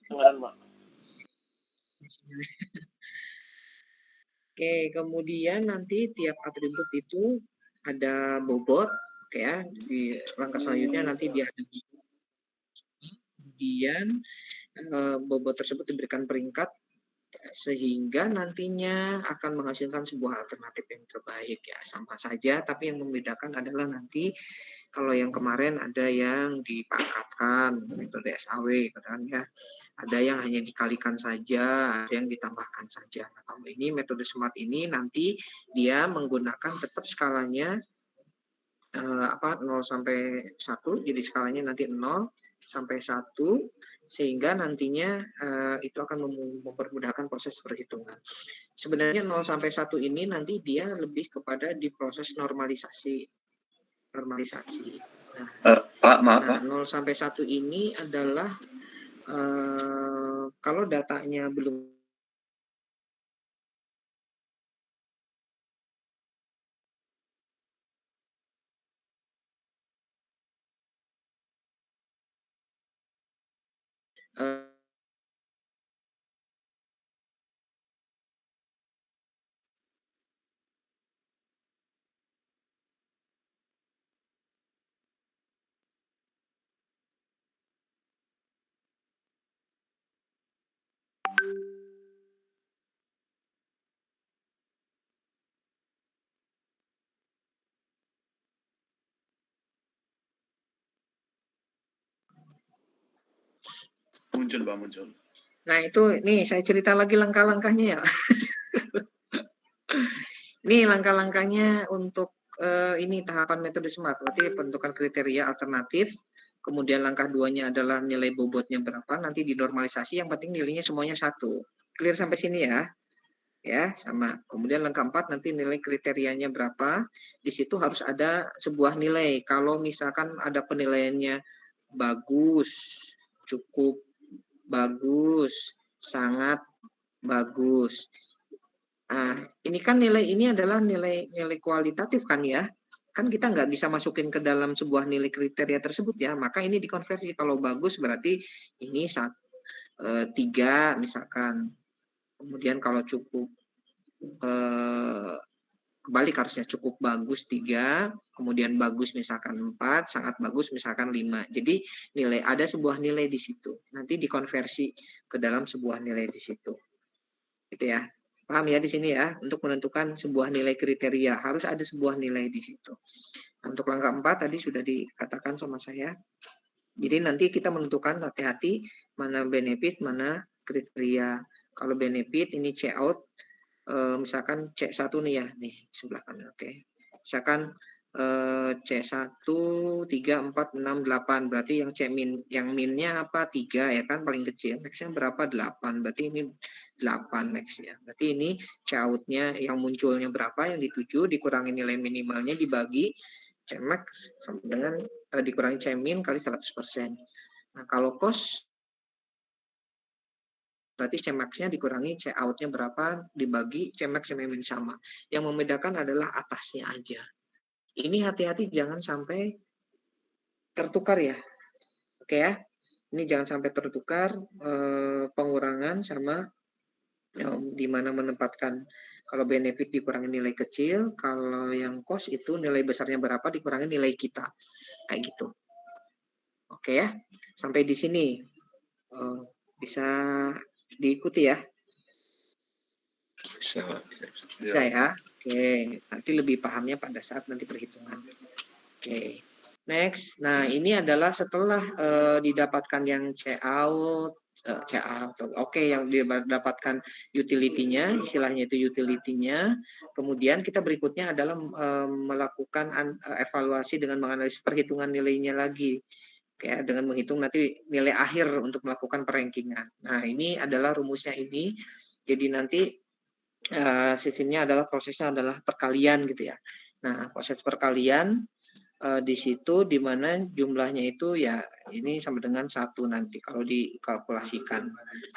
Dengaran, Pak. Oke, kemudian nanti tiap atribut itu ada bobot, oke ya. Di langkah selanjutnya nanti dia ada bobot. Kemudian bobot tersebut diberikan peringkat sehingga nantinya akan menghasilkan sebuah alternatif yang terbaik ya. Sama saja, tapi yang membedakan adalah nanti kalau yang kemarin ada yang dipangkatkan metode SAW katakan ya. Ada yang hanya dikalikan saja, ada yang ditambahkan saja. Nah, kalau ini metode SMART ini nanti dia menggunakan tetap skalanya 0 sampai 1, jadi skalanya nanti 0 sampai 1 sehingga nantinya itu akan mempermudahkan proses perhitungan. Sebenarnya 0 sampai 1 ini nanti dia lebih kepada di proses normalisasi. Nah, Pak, maaf Pak. 0 sampai 1 ini adalah kalau datanya belum Muncul, Pak, muncul. Nah, itu nih saya cerita lagi langkah-langkahnya ya. Ini langkah-langkahnya untuk ini tahapan metode SMART. Berarti penentukan kriteria alternatif. Kemudian langkah 2-nya adalah nilai bobotnya berapa. Nanti dinormalisasi. Yang penting nilainya semuanya 1. Clear sampai sini ya? Ya, sama. Kemudian langkah 4 nanti nilai kriterianya berapa. Di situ harus ada sebuah nilai. Kalau misalkan ada penilaiannya bagus, cukup bagus, sangat bagus. Nah, ini kan nilai ini adalah nilai kualitatif kan ya. Kan kita nggak bisa masukin ke dalam sebuah nilai kriteria tersebut ya. Maka ini dikonversi. Kalau bagus berarti ini 3 misalkan. Kemudian kalau cukup kebalik harusnya cukup bagus 3, kemudian bagus misalkan 4, sangat bagus misalkan 5. Jadi ada sebuah nilai di situ. Nanti dikonversi ke dalam sebuah nilai di situ. Gitu ya. Paham ya di sini ya? Untuk menentukan sebuah nilai kriteria harus ada sebuah nilai di situ. Untuk langkah 4 tadi sudah dikatakan sama saya. Jadi nanti kita menentukan hati-hati mana benefit, mana kriteria. Kalau benefit ini C out, misalkan C1 nih ya, nih sebelah kanan, oke. Misalkan C1 3 4 6 8 berarti yang yang minnya apa 3 ya kan paling kecil, max-nya berapa 8 berarti ini 8 max ya. Berarti ini C out-nya yang munculnya berapa yang dituju dikurangi nilai minimalnya dibagi C max sama dengan dikurangi C min kali 100%. Nah, kalau cost berarti C max-nya dikurangi C out-nya berapa dibagi C max sama min sama. Yang membedakan adalah atasnya aja. Ini hati-hati jangan sampai tertukar ya. Oke ya. Ini jangan sampai tertukar pengurangan sama di mana menempatkan kalau benefit dikurangi nilai kecil, kalau yang cost itu nilai besarnya berapa dikurangi nilai kita. Kayak gitu. Oke ya. Sampai di sini bisa diikuti ya. Bisa ya. Oke, nanti lebih pahamnya pada saat nanti perhitungan. Oke. Next, nah ini adalah setelah didapatkan yang C out, oke, yang didapatkan utility-nya, istilahnya itu utility-nya. Kemudian kita berikutnya adalah melakukan evaluasi dengan menganalisis perhitungan nilainya lagi, kayak dengan menghitung nanti nilai akhir untuk melakukan perankingan. Nah ini adalah rumusnya ini. Jadi nanti sistemnya adalah prosesnya adalah perkalian gitu ya. Nah proses perkalian di situ di mana jumlahnya itu ya ini sama dengan 1 nanti kalau dikalkulasikan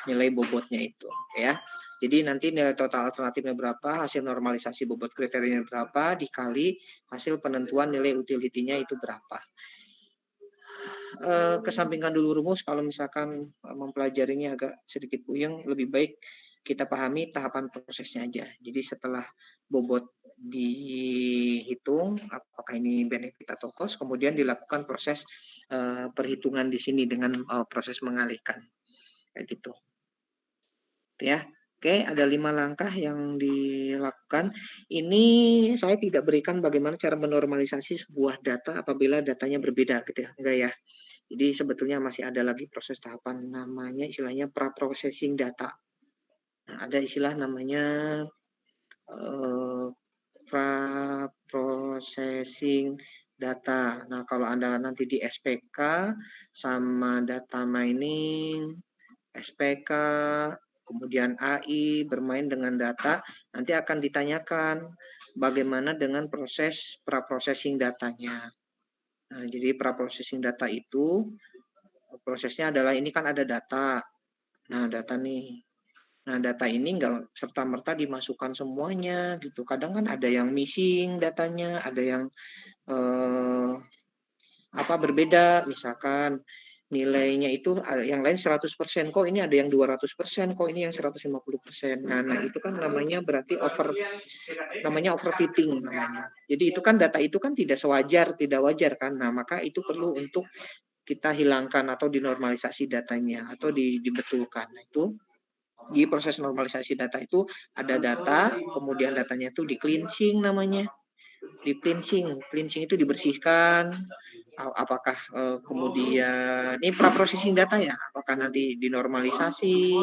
nilai bobotnya itu ya. Jadi nanti nilai total alternatifnya berapa, hasil normalisasi bobot kriterianya berapa dikali hasil penentuan nilai utility-nya itu berapa. kesampingkan dulu rumus kalau misalkan mempelajarinya agak sedikit puyeng, lebih baik kita pahami tahapan prosesnya aja. Jadi setelah bobot dihitung, apakah ini benefit atau cost, kemudian dilakukan proses perhitungan di sini dengan proses mengalihkan, kayak gitu. Ya. Oke, ada 5 langkah yang dilakukan. Ini saya tidak berikan bagaimana cara menormalisasi sebuah data apabila datanya berbeda gitu ya, enggak ya. Jadi sebetulnya masih ada lagi proses tahapan namanya istilahnya pra-processing data. Nah, ada istilah namanya pra-processing data. Nah, kalau Anda nanti di SPK sama data mining, SPK, kemudian AI, bermain dengan data, nanti akan ditanyakan bagaimana dengan proses pra-processing datanya. Nah, jadi pra-processing data itu prosesnya adalah ini kan ada data. Nah, data nih. Nah, data ini enggak serta-merta dimasukkan semuanya gitu. Kadang kan ada yang missing datanya, ada yang berbeda, misalkan nilainya itu yang lain 100%, kok ini ada yang 200%, kok ini yang 150%. Nah, itu kan namanya berarti overfitting namanya. Jadi itu kan data itu kan tidak wajar kan. Nah, maka itu perlu untuk kita hilangkan atau dinormalisasi datanya atau dibetulkan. Nah, itu di proses normalisasi data itu ada data, kemudian datanya itu di cleansing namanya. Di cleansing itu dibersihkan. Apakah kemudian ini pra-processing data ya, apakah nanti normalisasi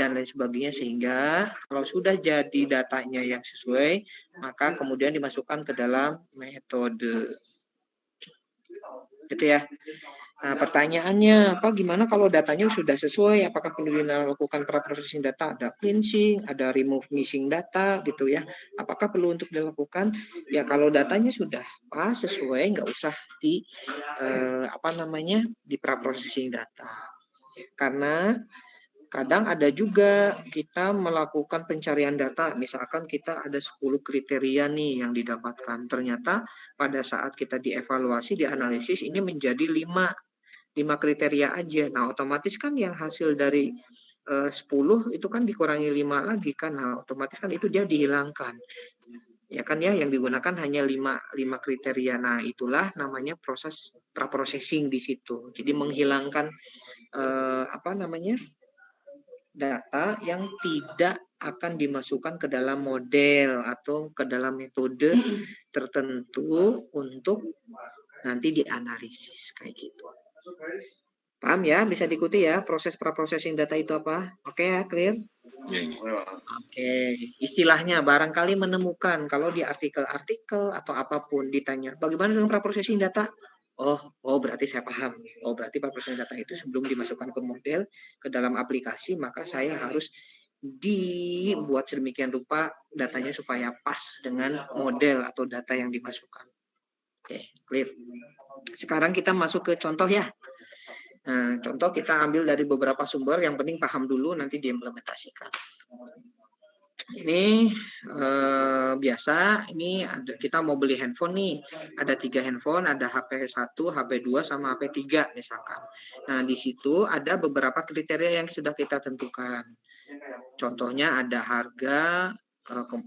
dan lain sebagainya, sehingga kalau sudah jadi datanya yang sesuai, maka kemudian dimasukkan ke dalam metode. Gitu ya. Nah, pertanyaannya gimana kalau datanya sudah sesuai? Apakah perlu dilakukan pra-processing data? Ada cleansing, ada remove missing data gitu ya. Apakah perlu untuk dilakukan? Ya kalau datanya sudah pas sesuai, nggak usah di pra-processing data. Karena kadang ada juga kita melakukan pencarian data, misalkan kita ada 10 kriteria nih yang didapatkan. Ternyata pada saat kita dievaluasi, dianalisis ini menjadi 5 kriteria aja. Nah, otomatis kan yang hasil dari 10 itu kan dikurangi 5 lagi kan. Nah, otomatis kan itu dia dihilangkan. Ya kan ya, yang digunakan hanya 5 kriteria. Nah, itulah namanya proses pra-processing di situ. Jadi menghilangkan data yang tidak akan dimasukkan ke dalam model atau ke dalam metode tertentu untuk nanti dianalisis kayak gitu. Paham ya? Bisa diikuti ya proses pra-processing data itu apa? Oke ya, clear? Oke, istilahnya barangkali menemukan kalau di artikel-artikel atau apapun ditanya, bagaimana dengan pra-processing data? Oh, berarti saya paham. Oh, berarti pra-processing data itu sebelum dimasukkan ke model, ke dalam aplikasi, maka saya harus dibuat sedemikian rupa datanya supaya pas dengan model atau data yang dimasukkan. Oke, clear. Sekarang kita masuk ke contoh ya. Nah, contoh kita ambil dari beberapa sumber, yang penting paham dulu, nanti diimplementasikan. Ini biasa, ini kita mau beli handphone nih, ada 3 handphone, ada HP 1, HP 2, sama HP 3 misalkan. Nah, di situ ada beberapa kriteria yang sudah kita tentukan. Contohnya ada harga,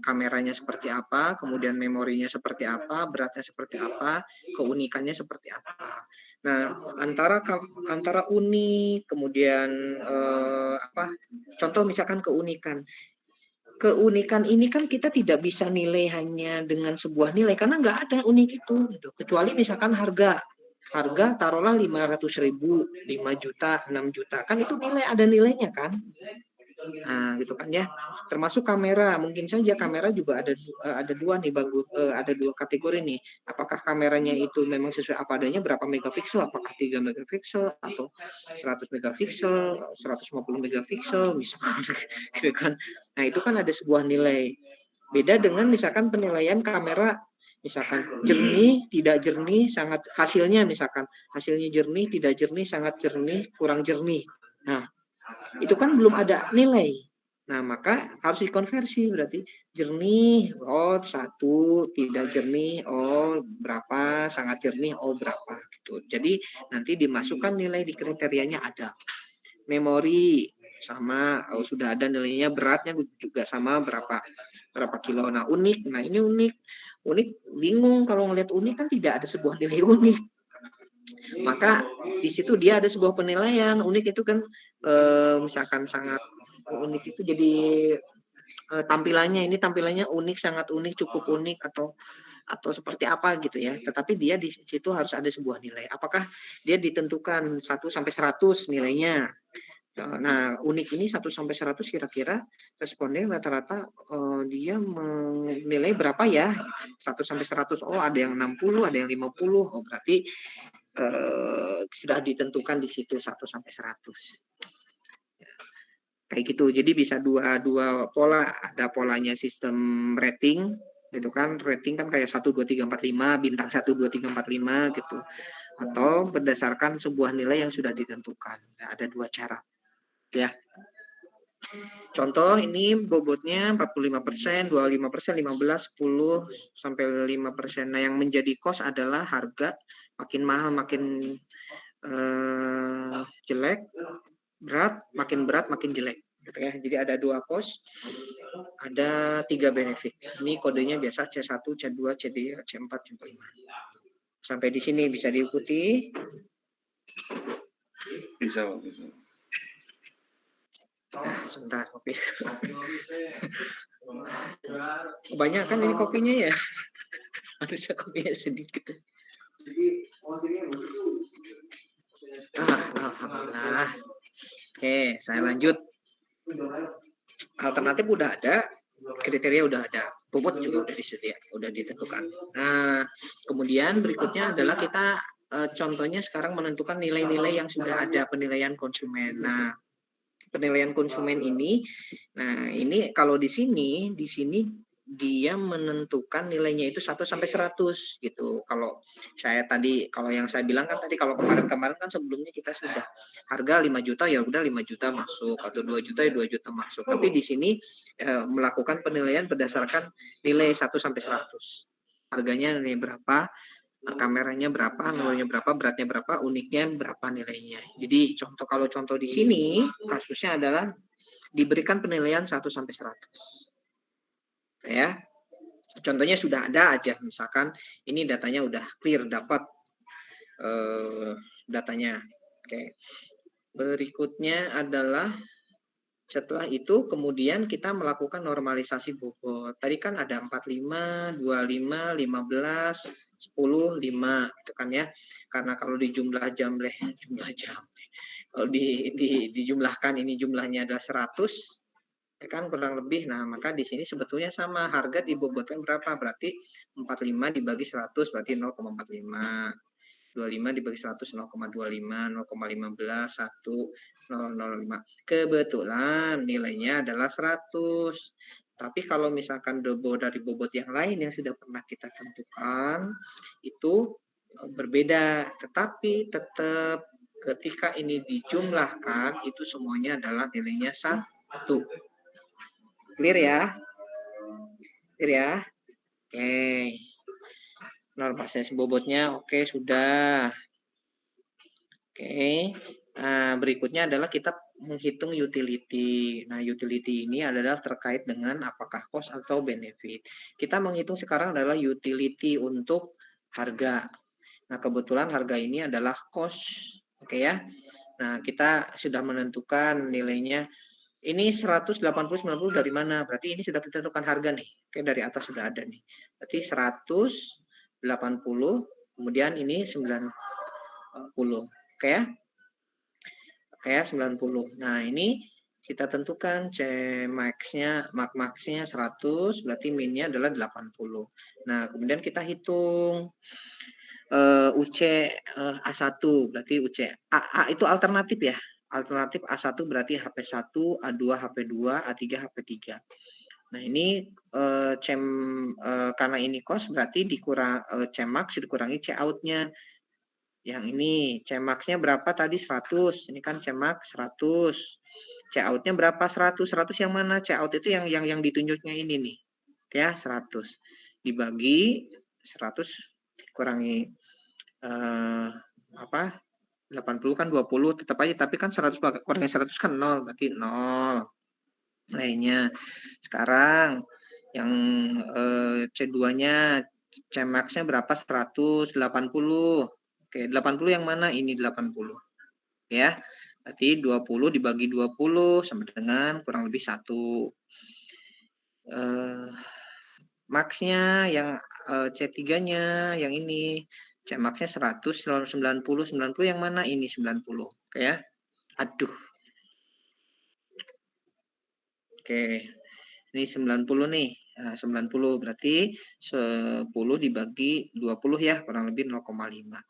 kameranya seperti apa, kemudian memorinya seperti apa, beratnya seperti apa, keunikannya seperti apa. Nah, antara unik, kemudian contoh misalkan keunikan. Keunikan ini kan kita tidak bisa nilai hanya dengan sebuah nilai, karena nggak ada unik itu, gitu. Kecuali misalkan harga taruhlah 500.000, 5 juta, 6 juta, kan itu ada nilainya kan. Nah, gitu kan ya. Termasuk kamera, mungkin saja kamera juga ada 2 nih ada 2 kategori nih. Apakah kameranya itu memang sesuai apa adanya, berapa megapiksel, apakah 3 megapiksel atau 100 megapiksel, 150 megapiksel misalkan gitu kan. Nah, itu kan ada sebuah nilai. Beda dengan misalkan penilaian kamera, misalkan jernih, tidak jernih, sangat hasilnya jernih, tidak jernih, sangat jernih, kurang jernih. Nah, itu kan belum ada nilai. Nah, maka harus dikonversi berarti jernih, oh 1, tidak jernih, oh berapa, sangat jernih, oh berapa gitu. Jadi nanti dimasukkan nilai di kriterianya ada. Memori sama, oh, sudah ada nilainya, beratnya juga sama berapa kilo. Nah, unik. Nah, ini unik. Unik bingung kalau ngelihat unik kan tidak ada sebuah nilai unik. Maka di situ dia ada sebuah penilaian. Unik itu kan misalkan sangat unik itu jadi tampilannya unik, sangat unik, cukup unik atau seperti apa gitu ya. Tetapi dia di situ harus ada sebuah nilai. Apakah dia ditentukan 1 sampai 100 nilainya. Nah, unik ini 1 sampai 100 kira-kira responden rata-rata dia menilai berapa ya? 1 sampai 100. Oh, ada yang 60, ada yang 50. Oh, berarti sudah ditentukan di situ 1 sampai 100. Kayak gitu. Jadi bisa dua pola. Ada polanya sistem rating, gitu kan. Rating kan kayak 1, 2, 3, 4, 5, bintang 1, 2, 3, 4, 5 gitu. Atau berdasarkan sebuah nilai yang sudah ditentukan. Nah, ada 2 cara. Ya. Contoh ini bobotnya 45%, 25%, 15, 10 sampai 5%. Nah, yang menjadi cost adalah harga makin mahal makin jelek, berat makin jelek gitu ya. Jadi ada 2 cost, ada 3 benefit. Ini kodenya biasa C1, C2, C3, C4, C5. Sampai di sini bisa diikuti. Bisa, Pak, bisa. Sebentar, kopi. Kebanyakan ini kopinya ya. Harusnya kopinya sedikit. Alhamdulillah. Oke, saya lanjut. Alternatif udah ada, kriteria udah ada, bobot juga udah disedia, udah ditentukan. Nah, kemudian berikutnya adalah kita contohnya sekarang menentukan nilai-nilai yang sudah ada penilaian konsumen. Nah, penilaian konsumen ini, nah ini kalau di sini dia menentukan nilainya itu 1 sampai 100 gitu. Kalau yang saya bilang kan tadi, kalau kemarin kan sebelumnya kita sudah harga 5 juta ya udah 5 juta masuk, atau 2 juta ya 2 juta masuk. Tapi di sini melakukan penilaian berdasarkan nilai 1 sampai 100. Harganya nilai berapa, kameranya berapa, nomornya berapa, beratnya berapa, uniknya berapa nilainya. Jadi contoh di sini kasusnya adalah diberikan penilaian 1 sampai 100. Ya. Contohnya sudah ada aja, misalkan ini datanya udah clear, dapat datanya. Oke. Berikutnya adalah setelah itu kemudian kita melakukan normalisasi bobot. Tadi kan ada 45, 25, 15, 10, 5 gitu kan ya. Karena kalau dijumlah kalau dijumlahkan ini jumlahnya adalah 100, ya kan kurang lebih. Nah, maka di sini sebetulnya sama, harga dibobotkan berapa? Berarti 45 dibagi 100 berarti 0,45. 25 dibagi 100 0,25, 0,15, 1, 0,05. Kebetulan nilainya adalah 100. Tapi kalau misalkan dari bobot yang lain yang sudah pernah kita tentukan itu berbeda, tetapi tetap ketika ini dijumlahkan itu semuanya adalah nilainya 1. Clear ya? Clear ya? Oke. Normalisasi bobotnya oke, sudah. Oke. Nah, berikutnya adalah kita menghitung utility. Nah, utility ini adalah terkait dengan apakah cost atau benefit. Kita menghitung sekarang adalah utility untuk harga. Nah, kebetulan harga ini adalah cost. Oke ya. Nah, kita sudah menentukan nilainya. Ini 180, 90 dari mana? Berarti ini sudah kita tentukan harga nih. Oke, dari atas sudah ada nih. Berarti 180, kemudian ini 90. Oke ya. Oke ya, 90. Nah, ini kita tentukan C max-nya 100, berarti min-nya adalah 80. Nah, kemudian kita hitung UC A1, berarti UC A itu alternatif ya. Alternatif A1 berarti HP1, A2 HP2, A3 HP3. Nah, ini karena ini cost berarti dikurang C max dikurangi C out-nya. Yang ini Cmax-nya berapa tadi 100. Ini kan Cmax 100. Cout-nya berapa 100? 100 yang mana? Cout itu yang ditunjuknya ini nih. Ya, 100 dibagi 100 dikurangi apa? 80 kan 20 tetap aja, tapi kan 100 kurangi 100 kan 0, berarti 0 nilainya. Sekarang yang C2-nya Cmax-nya berapa? 180. Oke, 80 yang mana? Ini 80. Ya. Berarti 20 dibagi 20 sama dengan kurang lebih 1. Max-nya yang C3-nya yang ini. Cmax-nya 100, 90, 90 yang mana? Ini 90. Oke ya. Aduh. Oke. Ini 90 nih. Nah, 90 berarti 10 dibagi 20 ya, kurang lebih 0,5.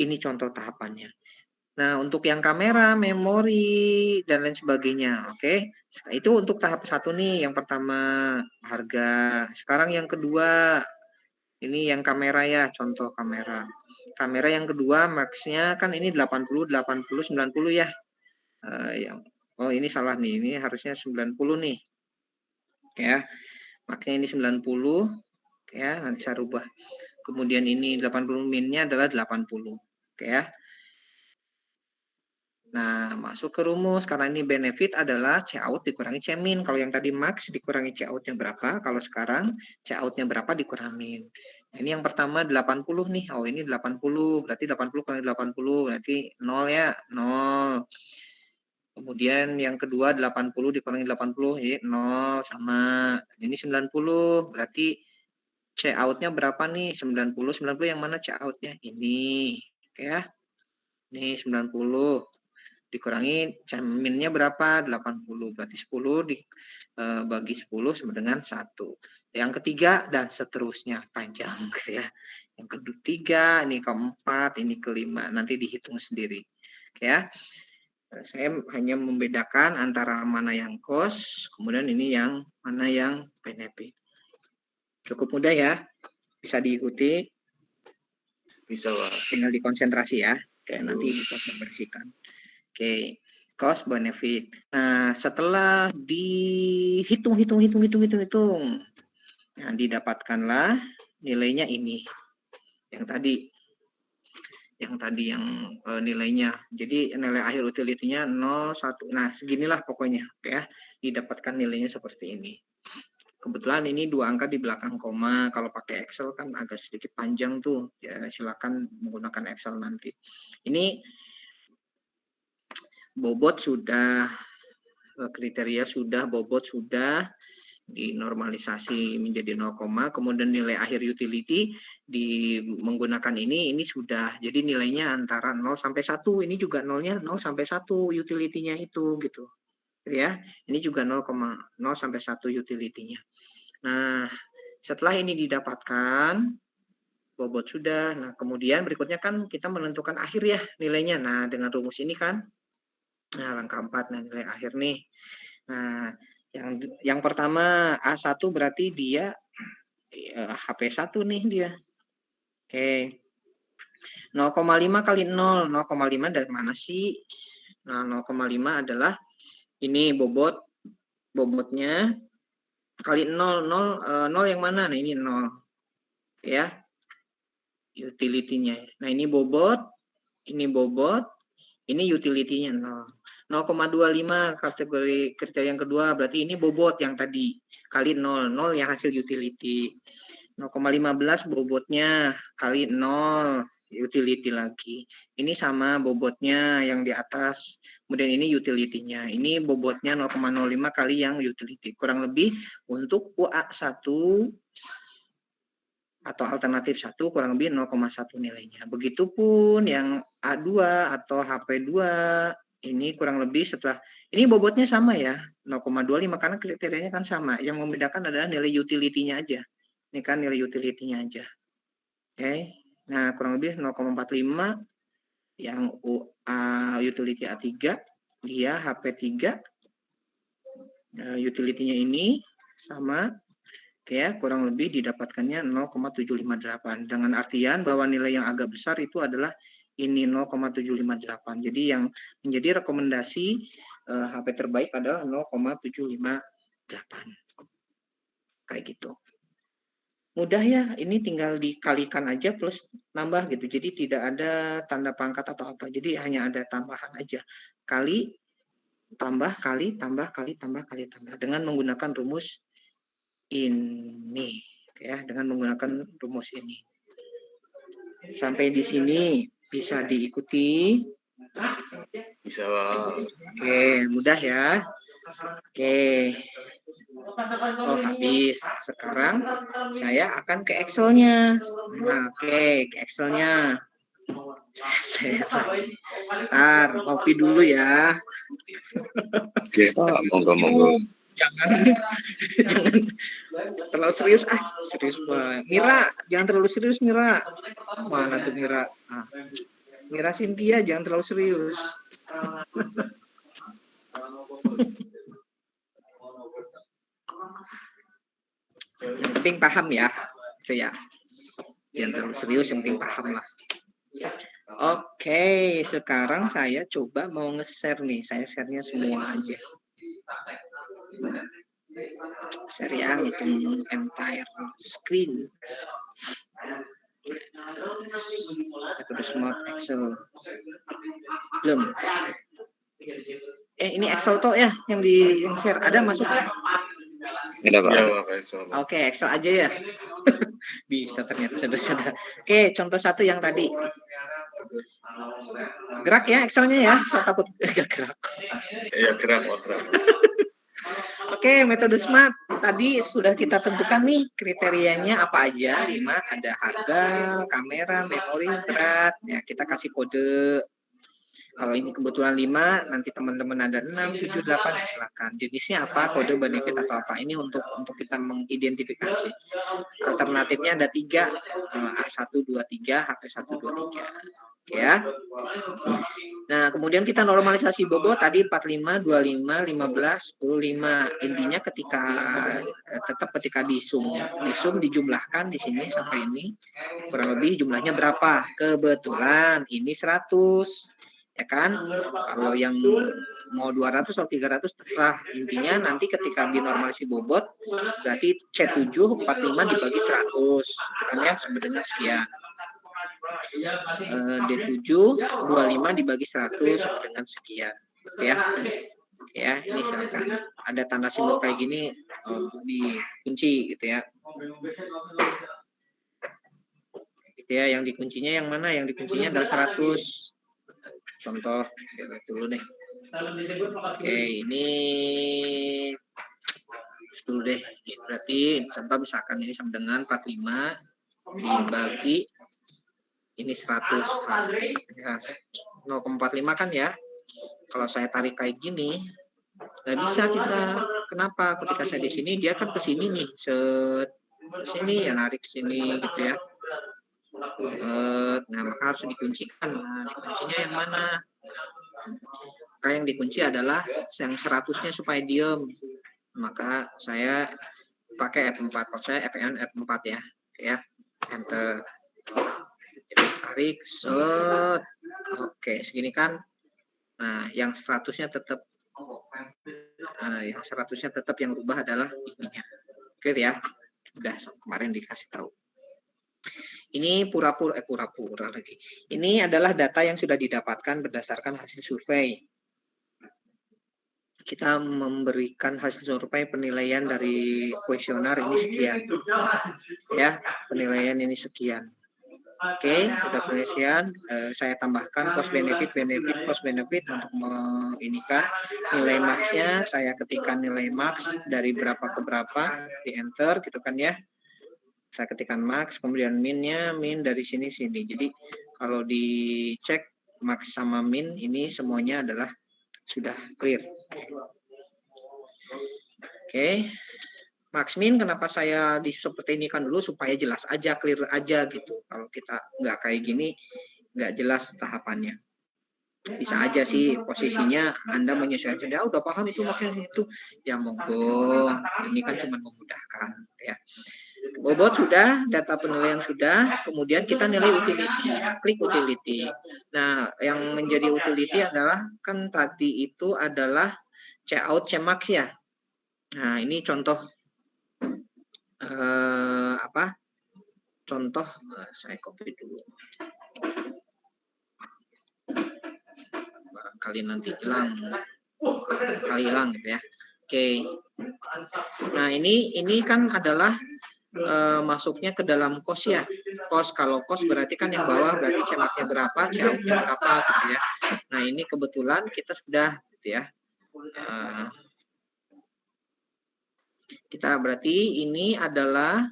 Ini contoh tahapannya. Nah, untuk yang kamera, memori, dan lain sebagainya, oke. Itu untuk tahap 1 nih, yang pertama harga. Sekarang yang kedua, ini yang kamera ya, contoh kamera. Kamera yang kedua, max-nya kan ini 80, 80, 90 ya. Ini salah nih, ini harusnya 90 nih. Oke ya, max-nya ini 90, ya, nanti saya rubah. Kemudian ini 80 min-nya adalah 80, oke ya. Nah, masuk ke rumus, karena ini benefit adalah Cout dikurangi Cmin. Kalau yang tadi max dikurangi Cout-nya berapa, kalau sekarang Cout-nya berapa dikurangin. Nah, ini yang pertama 80 nih, oh ini 80, berarti 80 kurangi 80, berarti 0 ya, 0. Kemudian yang kedua 80 dikurangi 80, jadi 0 sama. Ini 90, berarti Cout-nya berapa nih, 90, 90 yang mana Cout-nya? Ini, oke ya. Ini 90. Dikurangi Cmin-nya berapa? 80. Berarti 10 bagi 10 sama dengan 1. Yang ketiga dan seterusnya panjang gitu ya. Yang ketiga, ini keempat, ini kelima. Nanti dihitung sendiri. Oke ya. Saya hanya membedakan antara mana yang cost, kemudian ini yang mana yang benefit. Cukup mudah ya. Bisa diikuti. Bisa, Pak. Tinggal dikonsentrasi ya. Oke, nanti dikonsentrasikan. Oke, cost benefit. Nah, setelah dihitung, nah, didapatkanlah nilainya ini. Yang tadi nilainya. Jadi nilai akhir utility-nya 0, 1. Nah, seginilah pokoknya, oke ya. Didapatkan nilainya seperti ini. Kebetulan ini 2 angka di belakang koma. Kalau pakai Excel kan agak sedikit panjang tuh. Ya, silakan menggunakan Excel nanti. Ini bobot sudah, kriteria sudah, bobot sudah, dinormalisasi menjadi 0, kemudian nilai akhir utility menggunakan ini sudah. Jadi nilainya antara 0 sampai 1. Ini juga 0-nya 0 sampai 1 utility-nya itu gitu. Ya. Ini juga 0 sampai 1 utility-nya. Nah, setelah ini didapatkan bobot sudah. Nah, kemudian berikutnya kan kita menentukan akhir ya nilainya. Nah, dengan rumus ini kan langkah 4, nah nilai akhir nih. Nah, yang pertama A1 berarti dia HP1 nih dia. Oke. 0,5 kali 0. 0,5 dari mana sih? Nah, 0,5 adalah ini bobotnya kali 0. 0 yang mana? Nah, ini 0. Ya. Utility-nya. Nah, ini bobot, ini utility-nya 0. 0,25 kategori kriteria yang kedua, berarti ini bobot yang tadi kali 0. 0 yang hasil utility. 0,15 bobotnya kali 0 utility lagi. Ini sama bobotnya yang di atas. Kemudian ini utility-nya. Ini bobotnya 0,05 kali yang utility. Kurang lebih untuk UA1 atau alternatif 1 kurang lebih 0,1 nilainya. Begitupun yang A2 atau HP2 ini kurang lebih setelah ini bobotnya sama ya, 0,25 karena kriterianya kan sama. Yang membedakan adalah nilai utility-nya aja. Ini kan nilai utility-nya aja. Oke. Nah, kurang lebih 0,45 yang utility A3, dia HP3 utility-nya ini sama. Oke ya, kurang lebih didapatkannya 0,758. Dengan artian bahwa nilai yang agak besar itu adalah ini 0,758. Jadi yang menjadi rekomendasi HP terbaik adalah 0,758. Kayak gitu. Mudah ya, ini tinggal dikalikan aja plus nambah gitu. Jadi tidak ada tanda pangkat atau apa. Jadi hanya ada tambahan aja. Kali, tambah, kali, tambah, kali, tambah, kali, tambah. Dengan menggunakan rumus ini. Ya, dengan menggunakan rumus ini. Sampai di sini bisa diikuti. Bisa, Pak. Oke, mudah ya. Oke. Oh, habis. Sekarang saya akan ke Excel-nya. Nah, oke, ke Excel-nya. Saya lagi. Ntar, ngopi dulu ya. Oke, Pak. Monggo. Jangan, jangan terlalu serius. Serius banget. Mira, jangan terlalu serius, Mira. Mana tuh Mira? Nah, Mira Cynthia, jangan terlalu serius. Yang penting paham ya. Itu ya. Jangan terlalu serius, yang penting paham lah. Oke, sekarang saya coba mau nge-share nih. Saya share-nya semua aja. Share yang itu entire screen. Terus Smart Excel. Belum. Ini Excel toh ya yang di share. Ada masuk nggak? Ada, Pak. Ya, Oke, Excel aja ya. Bisa ternyata sudah. Oke, contoh satu yang tadi. Gerak ya Excelnya ya. Saya takut gak gerak. Iya, gerak. Oke, metode SMART. Tadi sudah kita tentukan nih kriterianya apa aja. 5, ada harga, kamera, memori, berat. Ya, kita kasih kode. Kalau ini kebetulan 5, nanti teman-teman ada 6, 7, 8, ya silakan. Jenisnya apa, kode, benefit, atau apa. Ini untuk kita mengidentifikasi. Alternatifnya ada 3, A1, 2, 3, HP1, 2, 3. Oke ya. Nah, kemudian kita normalisasi bobot tadi 45, 25, 15, 15. Intinya tetap ketika di sum dijumlahkan di sini sampai ini kurang lebih jumlahnya berapa? Kebetulan ini 100. Ya kan? Kalau yang mau 200 atau 300 terserah. Intinya nanti ketika dinormalisasi bobot berarti C7 45 dibagi 100. Itu kan ya sama dengan sekian. D7 25 dibagi 100 sama dengan sekian. Ya. Ya, ini silakan. Ada tanda simbol kayak gini dikunci gitu ya. Gitu ya, yang dikuncinya yang mana? Yang dikuncinya adalah 100. Contoh dulu deh. Oke, ini dulu deh. Berarti contoh misalkan ini sama dengan 45 dibagi ini 100. 0,45 kan ya. Kalau saya tarik kayak gini, nggak bisa kita. Kenapa? Ketika saya di sini, dia kan ke sini nih. Ke sini ya, narik sini gitu ya. Nah, maka harus dikuncikan. Nah, dikuncinya yang mana? Maka yang dikunci adalah yang 100-nya supaya diem. Maka saya pakai F4. Kalau saya Fn F4 ya. Ya, enter. Jadi tarik, set. Oke, segini kan. Nah, yang 100-nya tetap yang rubah adalah ininya. Clear ya? Udah kemarin dikasih tahu. Ini pura-pura lagi. Ini adalah data yang sudah didapatkan berdasarkan hasil survei. Kita memberikan hasil survei penilaian dari kuesioner ini sekian. Ya, penilaian ini sekian. Oke, sudah penelitian. Saya tambahkan cost benefit untuk menginikan nilai max-nya. Saya ketikkan nilai max dari berapa ke berapa, di enter gitu kan ya. Saya ketikkan max, kemudian min-nya, min dari sini. Jadi kalau dicek max sama min ini semuanya adalah sudah clear. Oke. Max min kenapa saya seperti ini kan dulu supaya jelas aja, clear aja gitu. Kalau kita nggak kayak gini, nggak jelas tahapannya. Bisa aja sih posisinya Anda menyesuaikan sudah udah paham itu maksudnya itu. Ya monggo, ini kan cuma memudahkan ya. Bobot sudah, data penilaian sudah, kemudian kita nilai utility. Nah, klik utility. Nah, yang menjadi utility adalah kan tadi itu adalah Cout, Cmax ya. Nah, ini contoh apa? Contoh saya copy dulu. Barangkali nanti hilang. Kali hilang gitu ya. Oke. Nah, ini kan adalah masuknya ke dalam cost ya. Cost, kalau cost berarti kan yang bawah berarti Cmax-nya berapa, Cout-nya berapa gitu ya. Nah, ini kebetulan kita sudah gitu ya. Kita berarti ini adalah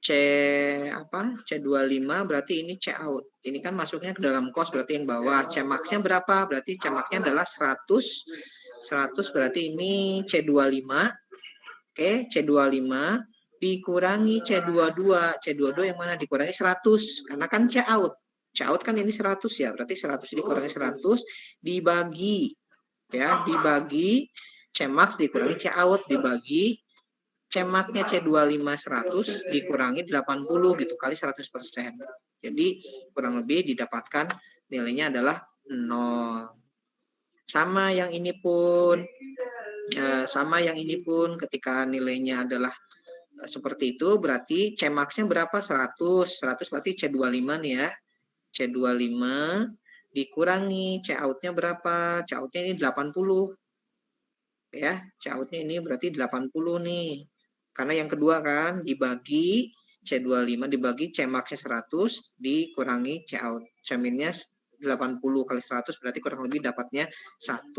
C25 berarti ini Cout. Ini kan masuknya ke dalam cost berarti yang bawah. Cmax-nya berapa? Berarti Cmax-nya adalah 100. 100 berarti ini C25. Oke, C25 dikurangi C22. C22 yang mana dikurangi 100? Karena kan Cout. Cout kan ini 100 ya. Berarti 100 dikurangi 100 dibagi ya, dibagi Cmax dikurangi Cout dibagi Cmax-nya C25 100 dikurangi 80 gitu kali 100%. Jadi kurang lebih didapatkan nilainya adalah 0. Sama yang ini pun ketika nilainya adalah seperti itu berarti Cmax-nya berapa? 100. 100 berarti C25 nih ya. C25 dikurangi Cout-nya berapa? Cout-nya ini 80. Ya, Cout-nya ini berarti 80 nih. Karena yang kedua kan dibagi C25 dibagi Cmax-nya 100 dikurangi Cout. Cerminnya 80 kali 100 berarti kurang lebih dapatnya 1.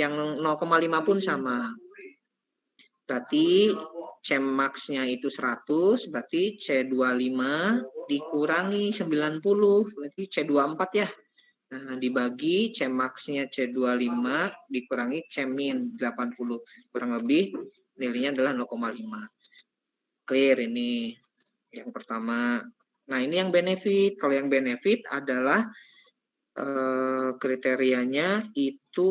Yang 0,5 pun sama. Berarti Cmax-nya itu 100 berarti C25 dikurangi 90 berarti C24 ya. Nah, dibagi Cmax-nya C25 dikurangi Cmin 80. Kurang lebih nilainya adalah 0,5. Clear ini yang pertama. Nah, ini yang benefit. Kalau yang benefit adalah kriterianya itu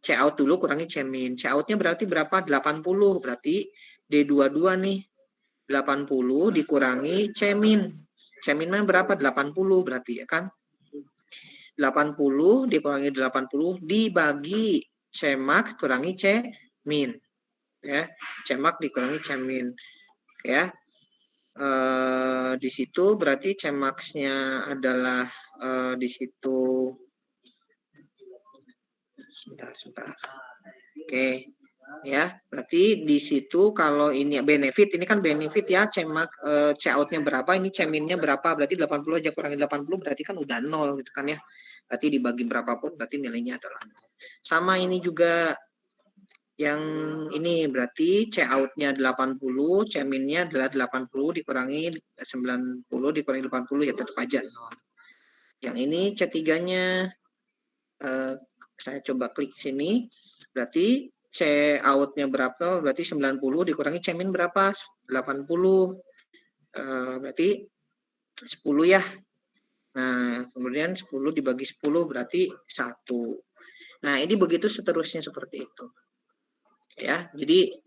Cout dulu kurangi Cmin. Cout-nya berarti berapa? 80. Berarti D22 nih. 80 dikurangi Cmin. Cmin berapa? 80 berarti ya kan? 80 dikurangi 80 dibagi Cmax kurangi Cmin. Ya, Cmax dikurangi Cmin. Ya. Di situ berarti Cmax-nya adalah di situ sebentar. Oke. Ya, berarti di situ kalau ini benefit, ini kan benefit ya, Cmax Cout-nya berapa, ini Cmin-nya berapa, berarti 80 aja kurangi 80 berarti kan udah 0 gitu kan ya. Berarti dibagi berapapun berarti nilainya adalah 0. Sama ini juga yang ini berarti Cout-nya 80, Cmin-nya adalah 80 dikurangi 90 dikurangi 80 ya tetap aja 0. Yang ini C3-nya saya coba klik sini. Berarti Cout-nya berapa? Berarti 90 dikurangi Cmin berapa? 80. Berarti 10 ya. Nah, kemudian 10 dibagi 10 berarti 1. Nah, ini begitu seterusnya seperti itu. Ya, jadi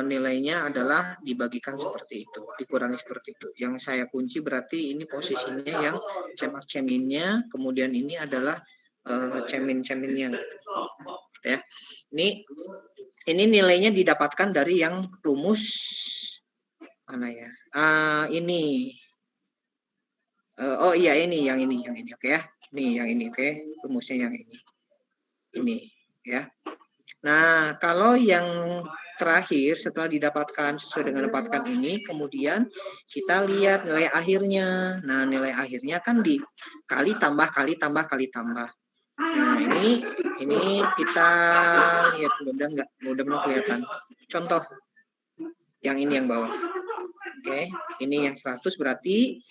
nilainya adalah dibagikan seperti itu, dikurangi seperti itu. Yang saya kunci berarti ini posisinya yang Cmax Cmin-nya, kemudian ini adalah Cmin-Cmin-nya. Ya, ini nilainya didapatkan dari yang rumus mana ya? Ini. Oh iya ini yang ini oke ya. Ini yang ini oke, rumusnya yang ini. Ini ya. Nah, kalau yang terakhir setelah didapatkan sesuai dengan dapatkan ini, kemudian kita lihat nilai akhirnya. Nah, nilai akhirnya kan dikali tambah kali tambah kali tambah. Nah, ini kita lihat mudah-mudahan kelihatan. Contoh yang ini yang bawah. Oke, ini yang 100 berarti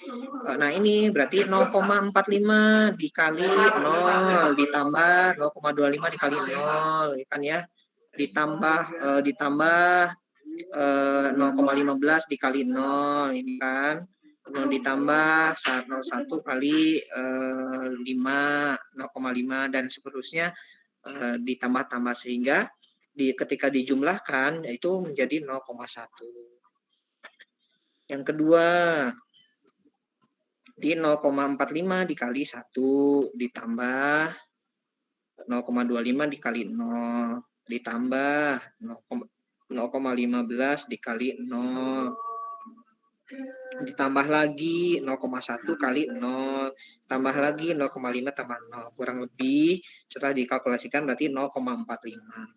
nah ini berarti 0,45 dikali 0 ditambah 0,25 dikali 0 ya kan ya. Ditambah 0,15 dikali 0 ini kan. Kemudian ditambah 101 kali 5 0,5 dan seterusnya ditambah-tambah sehingga ketika dijumlahkan yaitu menjadi 0,1. Yang kedua, di 0,45 dikali 1 ditambah 0,25 dikali 0 ditambah 0,15 dikali 0 ditambah lagi 0,1 kali 0 tambah lagi 0,5 tambah 0 kurang lebih setelah dikalkulasikan berarti 0,45.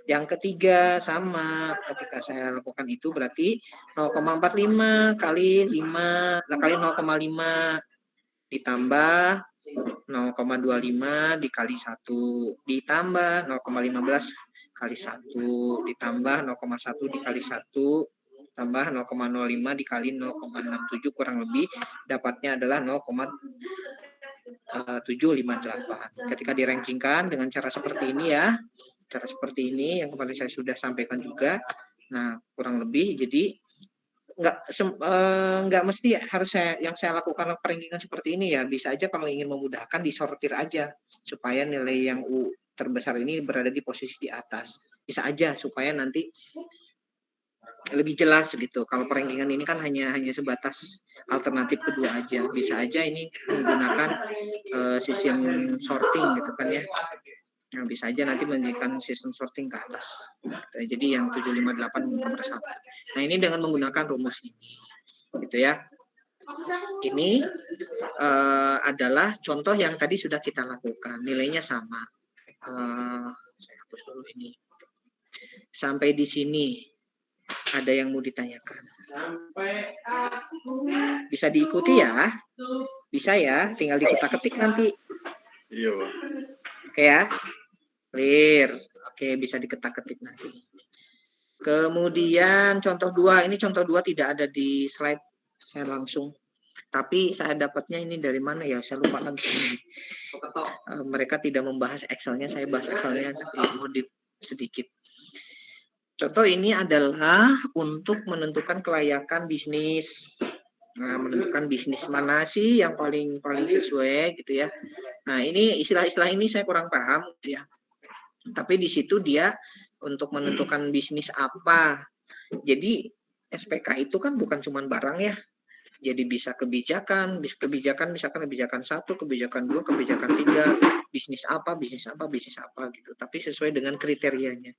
Yang ketiga sama ketika saya lakukan itu berarti 0,45 kali 5 kali 0,5 ditambah 0,25 dikali 1 ditambah 0,15 kali 1 ditambah 0,1 dikali 1 tambah 0,05 dikali 0,67 kurang lebih dapatnya adalah 0,758. Ketika dirankingkan dengan cara seperti ini ya, cara seperti ini yang kemarin saya sudah sampaikan juga. Nah, kurang lebih jadi nggak mesti harus yang saya lakukan perankingan seperti ini ya. Bisa aja kalau ingin memudahkan disortir aja supaya nilai yang terbesar ini berada di posisi di atas. Bisa aja supaya nanti lebih jelas gitu. Kalau perankingan ini kan hanya sebatas alternatif kedua aja. Bisa aja ini menggunakan sistem sorting gitu kan ya. Nah, bisa aja nanti memberikan sistem sorting ke atas. Jadi yang 758 nomor 1. Nah, ini dengan menggunakan rumus ini. Gitu ya. Ini adalah contoh yang tadi sudah kita lakukan. Nilainya sama. Saya hapus dulu ini. Sampai di sini ada yang mau ditanyakan? Bisa diikuti ya? Bisa ya, tinggal dikutak-ketik nanti. Iya, Pak. Oke ya. Clear. Oke, bisa diketak-ketik nanti. Kemudian contoh 2, ini contoh 2 tidak ada di slide saya langsung. Tapi saya dapatnya ini dari mana ya? Saya lupa lagi. Mereka tidak membahas Excel-nya, saya bahas Excel-nya tapi modif sedikit. Contoh ini adalah untuk menentukan kelayakan bisnis. Nah, menentukan bisnis mana sih yang paling sesuai gitu ya. Nah, ini istilah-istilah ini saya kurang paham gitu ya. Tapi di situ dia untuk menentukan bisnis apa. Jadi SPK itu kan bukan cuma barang ya. Jadi bisa kebijakan misalkan kebijakan 1, kebijakan 2, kebijakan 3, bisnis apa gitu. Tapi sesuai dengan kriterianya.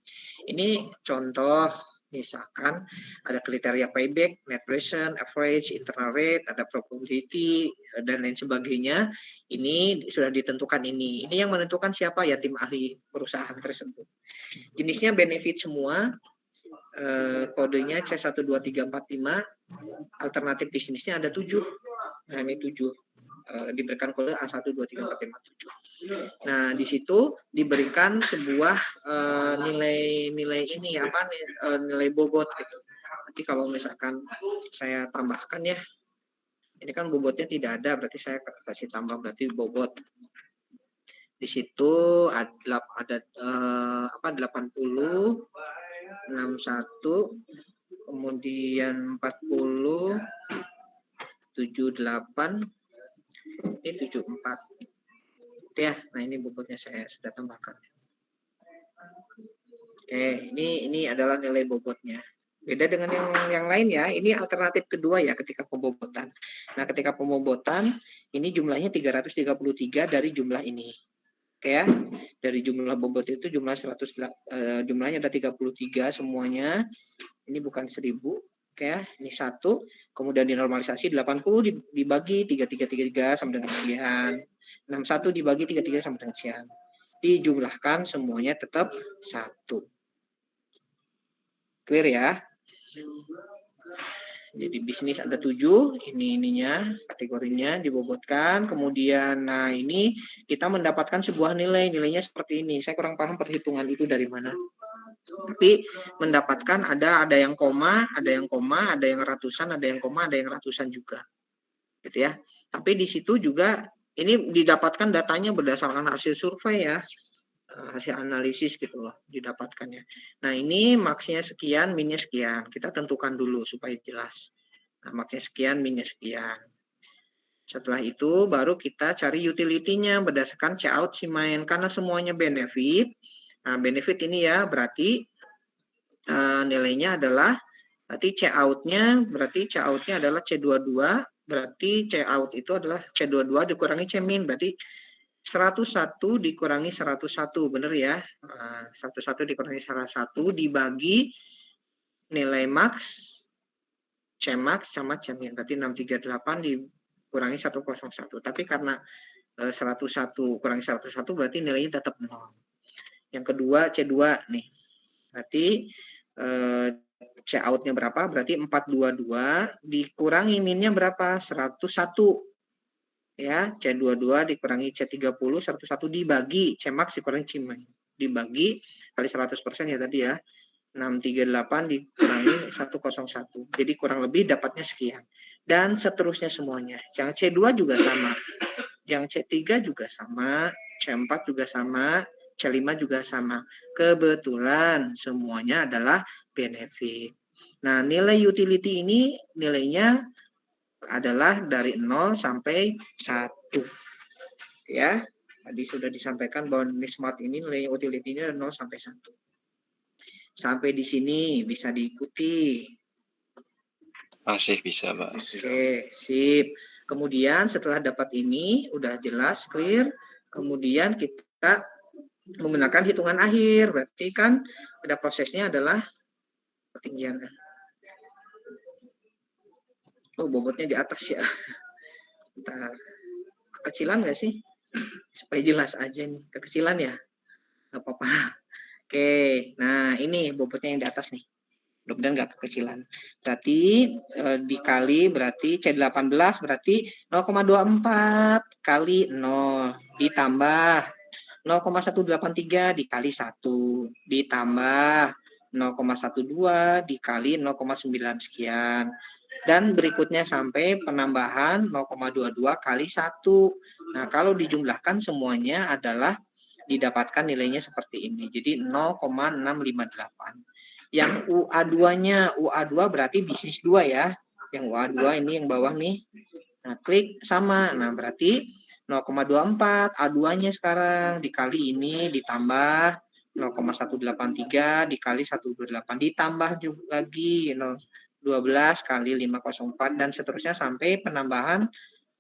Ini contoh misalkan ada kriteria payback, net present, average, internal rate, ada probability dan lain sebagainya. Ini sudah ditentukan ini. Ini yang menentukan siapa ya tim ahli perusahaan tersebut. Jenisnya benefit semua. Kodenya C12345, alternatif bisnisnya ada 7. Nah, ini 7. Diberikan kode A12345. Nah, di situ diberikan sebuah nilai ini nilai bobot gitu. Nanti kalau misalkan saya tambahkan ya. Ini kan bobotnya tidak ada, berarti saya kasih tambah berarti bobot. Di situ ada 80 61 kemudian 40 78 ini 74 ya. Nah, ini bobotnya saya sudah tambahkan. Oke, ini adalah nilai bobotnya. Beda dengan yang lain ya. Ini alternatif kedua ya ketika pembobotan. Nah, ketika pembobotan ini jumlahnya 333 dari jumlah ini. Oke ya, dari jumlah bobot itu jumlahnya ada 33 semuanya. Ini bukan 1000, oke ya. Ini 1, kemudian dinormalisasi 80 dibagi 3333 sama dengan sekian. 61 dibagi 33 sama dengan sekian. Dijumlahkan semuanya tetap 1. Clear ya? Jadi bisnis ada 7, ininya kategorinya dibobotkan, kemudian nah ini kita mendapatkan sebuah nilainya seperti ini. Saya kurang paham perhitungan itu dari mana. Tapi mendapatkan ada yang koma, ada yang ratusan, ada yang koma, ada yang ratusan juga. Gitu ya. Tapi di situ juga ini didapatkan datanya berdasarkan hasil survei ya. Hasil analisis gitu loh didapatkannya. Nah, ini max-nya sekian, min-nya sekian. Kita tentukan dulu supaya jelas. Nah, max-nya sekian, min-nya sekian. Setelah itu baru kita cari utility-nya berdasarkan C out, C main. Karena semuanya benefit, Nah, benefit ini ya berarti nilainya adalah berarti C out-nya adalah C22, berarti C out itu adalah C22 dikurangi C min, berarti 101 dikurangi 101, bener ya? 101 dikurangi 101 dibagi nilai max, C max sama C min, berarti 638 dikurangi 101. Tapi karena 101 kurangi 101 berarti nilainya tetap 0. Yang kedua C2 nih. Berarti C out-nya berapa? Berarti 422 dikurangi min-nya berapa? 101. Ya, C22 dikurangi C30, 101 dibagi C max dikurangi C min. Dibagi kali 100% ya tadi ya. 638 dikurangi 101. Jadi kurang lebih dapatnya sekian. Dan seterusnya semuanya. Yang C2 juga sama. Yang C3 juga sama. C4 juga sama. C5 juga sama. Kebetulan semuanya adalah benefit. Nah, nilai utility ini nilainya adalah dari 0 sampai 1. Ya, tadi sudah disampaikan bahwa smart ini nilai utility-nya 0 sampai 1. Sampai di sini bisa diikuti. Masih bisa, Pak. Oke, sip. Kemudian setelah dapat ini, udah jelas, clear. Kemudian kita menggunakan hitungan akhir. Berarti kan ada prosesnya adalah ketinggian. Oh, bobotnya di atas ya. Bentar. Kekecilan nggak sih? Supaya jelas aja nih. Kekecilan ya? Nggak apa-apa. Oke, nah ini bobotnya yang di atas nih. Mudah-mudahan nggak kekecilan. Berarti dikali berarti C18 berarti 0,24 kali 0 ditambah 0,183 dikali 1 ditambah 0,12 dikali 0,9 sekian. Dan berikutnya sampai penambahan 0,22 kali 1. Nah, kalau dijumlahkan semuanya adalah didapatkan nilainya seperti ini. Jadi 0,658. Yang UA2-nya, UA2 berarti bisnis 2 ya. Yang UA2 ini yang bawah nih. Nah, klik sama. Nah, berarti 0,24 A2-nya sekarang dikali ini ditambah 0,183 dikali 128 ditambah juga lagi 12 kali 504 dan seterusnya sampai penambahan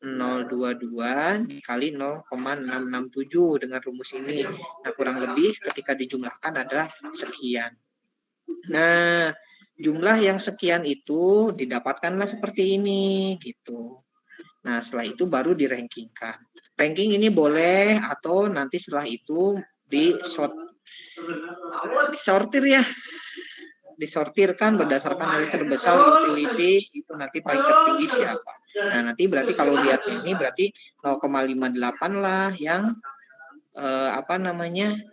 022 dikali 0,667 dengan rumus ini. Nah, kurang lebih ketika dijumlahkan adalah sekian. Nah, jumlah yang sekian itu didapatkanlah seperti ini gitu. Nah, setelah itu baru dirankingkan. Ranking ini boleh atau nanti setelah itu disortir ya. Disortirkan berdasarkan nilai terbesar utility itu nanti paling tertinggi siapa. Nah, nanti berarti kalau lihatnya ini berarti 0,58 lah yang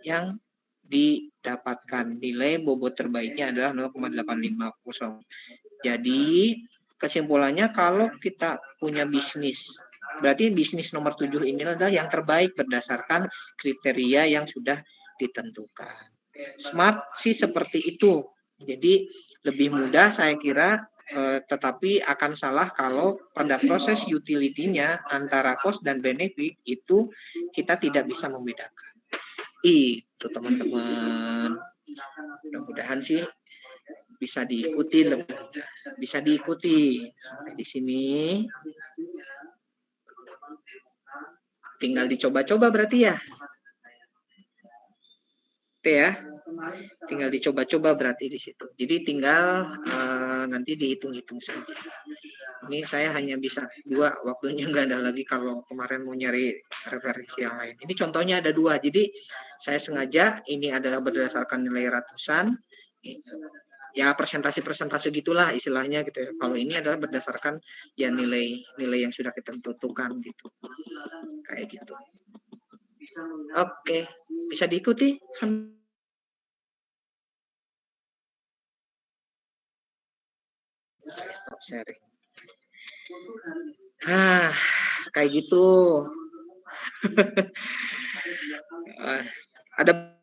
yang didapatkan. Nilai bobot terbaiknya adalah 0,850. Jadi kesimpulannya kalau kita punya bisnis, berarti bisnis nomor 7 ini adalah yang terbaik berdasarkan kriteria yang sudah ditentukan. Smart sih seperti itu. Jadi lebih mudah saya kira, tetapi akan salah kalau pada proses utility-nya antara cost dan benefit itu kita tidak bisa membedakan. Itu teman-teman. Mudah-mudahan sih bisa diikuti lebih mudah. Bisa diikuti sampai di sini. Tinggal dicoba-coba berarti ya. Oke ya. Tinggal dicoba-coba berarti di situ. Jadi tinggal nanti dihitung-hitung saja. Ini saya hanya bisa 2, waktunya nggak ada lagi kalau kemarin mau nyari referensi yang lain. Ini contohnya ada 2. Jadi saya sengaja ini adalah berdasarkan nilai ratusan. Ya presentasi gitulah istilahnya gitu ya. Kalau ini adalah berdasarkan ya nilai yang sudah kita tentukan gitu. Kayak gitu. Oke, bisa diikuti stop sharing. Kayak gitu. Ada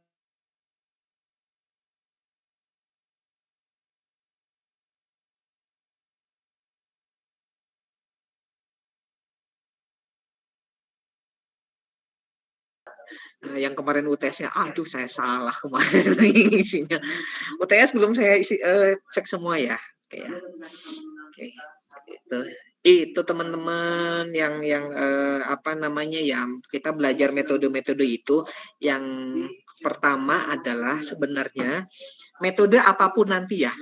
Yang kemarin UTS-nya, aduh saya salah kemarin isinya. UTS belum saya cek semua ya. Oke ya. Oke. Itu teman-teman yang apa namanya ya, kita belajar metode-metode itu. Yang pertama adalah sebenarnya metode apapun nanti ya.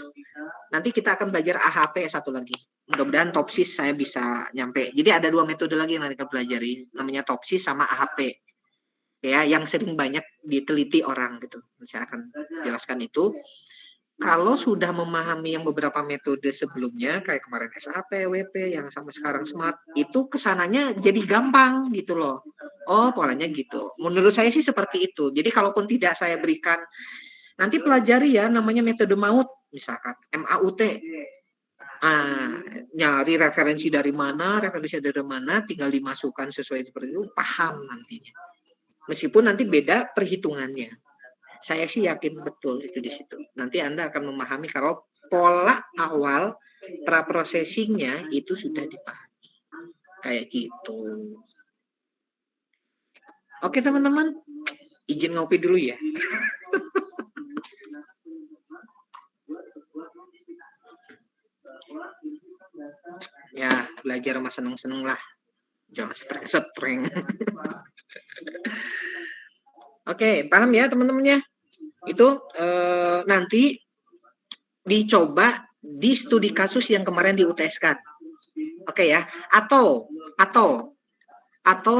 Nanti kita akan belajar AHP satu lagi. Mudah-mudahan TOPSIS saya bisa nyampe. Jadi ada 2 metode lagi yang nanti kita pelajari, namanya TOPSIS sama AHP. Ya, yang sering banyak diteliti orang gitu. Saya akan jelaskan itu. Kalau sudah memahami yang beberapa metode sebelumnya, kayak kemarin SAP, WP, yang sampai sekarang SMART, itu kesananya jadi gampang gitu loh. Oh, polanya gitu. Menurut saya sih seperti itu. Jadi kalaupun tidak saya berikan, nanti pelajari ya namanya metode MAUT, misalkan MAUT. Nyari referensi dari mana, tinggal dimasukkan sesuai seperti itu, paham nantinya. Meskipun nanti beda perhitungannya. Saya sih yakin betul itu di situ. Nanti Anda akan memahami kalau pola awal pra-processingnya itu sudah dipahami. Kayak gitu. Oke teman-teman, izin ngopi dulu ya. Ya, belajar sama seneng-seneng lah. Jangan stres-stres. Oke, paham ya teman-temannya? Itu nanti dicoba di studi kasus yang kemarin di UTS-kan. Oke ya, atau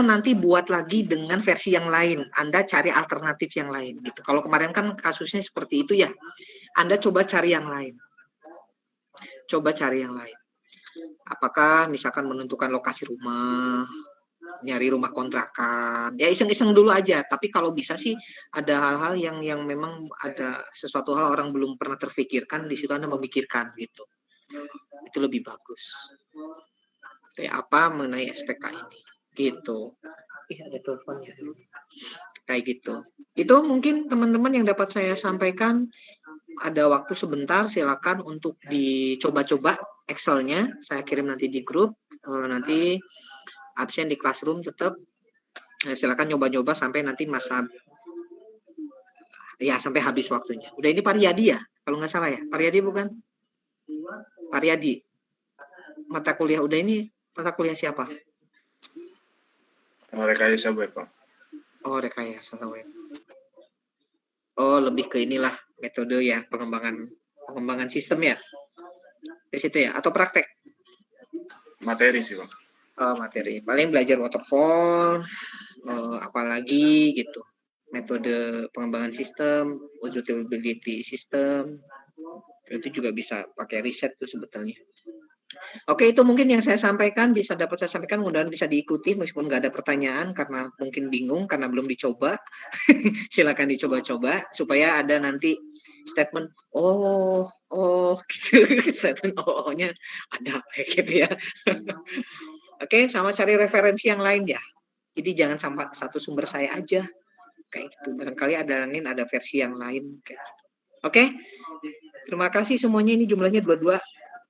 nanti buat lagi dengan versi yang lain. Anda cari alternatif yang lain gitu. Kalau kemarin kan kasusnya seperti itu ya. Anda coba cari yang lain. Coba cari yang lain. Apakah misalkan menentukan lokasi rumah, nyari rumah kontrakan, ya iseng-iseng dulu aja. Tapi kalau bisa sih ada hal-hal yang memang ada sesuatu hal orang belum pernah terfikirkan, di situ Anda memikirkan gitu. Itu lebih bagus. Kayak apa mengenai SPK ini gitu. Ada teleponnya. Kayak gitu. Itu mungkin teman-teman yang dapat saya sampaikan. Ada waktu sebentar, silakan untuk dicoba-coba Excel-nya. Saya kirim nanti di grup. Nanti absen di classroom tetap. Silakan nyoba-nyoba sampai nanti sampai habis waktunya. Udah ini Pariyadi ya? Kalau nggak salah ya? Pariyadi bukan? Pariyadi. Mata kuliah udah ini mata kuliah siapa? Rekayasa web, Pak. Oh, rekayasa web. Oh, lebih ke inilah metode ya, pengembangan sistem ya. Di situ ya, atau praktek? Materi sih, Pak. Oh, materi. Paling belajar waterfall, apalagi gitu. Metode pengembangan sistem, usability system. Itu juga bisa pakai riset tuh sebetulnya. Oke, itu mungkin yang saya sampaikan, dapat saya sampaikan, mudah-mudahan bisa diikuti meskipun nggak ada pertanyaan karena mungkin bingung karena belum dicoba. Silakan dicoba-coba supaya ada nanti statement gitu. Statement nya ada kayak gitu ya. Oke, sama cari referensi yang lain ya. Jadi jangan sampai satu sumber saya aja kayak gitu. Barangkali ada versi yang lain kayak gitu. Oke. Terima kasih semuanya, ini jumlahnya 22.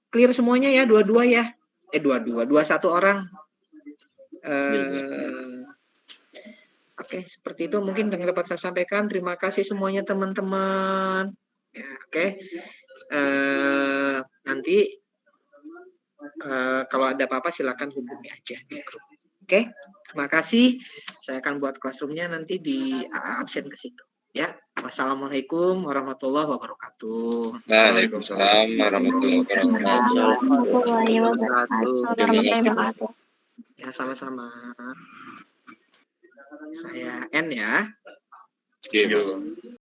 Clear semuanya ya, 22 ya. 21 orang. Oke, seperti itu mungkin yang dapat saya sampaikan. Terima kasih semuanya teman-teman. Ya, oke. Nanti kalau ada apa-apa silakan hubungi aja di grup. Oke, terima kasih. Saya akan buat classroom-nya nanti di absen ke situ. Ya, wassalamualaikum warahmatullahi wabarakatuh. Waalaikumsalam warahmatullahi wabarakatuh. Terima kasih. Ya, sama-sama. Saya N ya. Iya,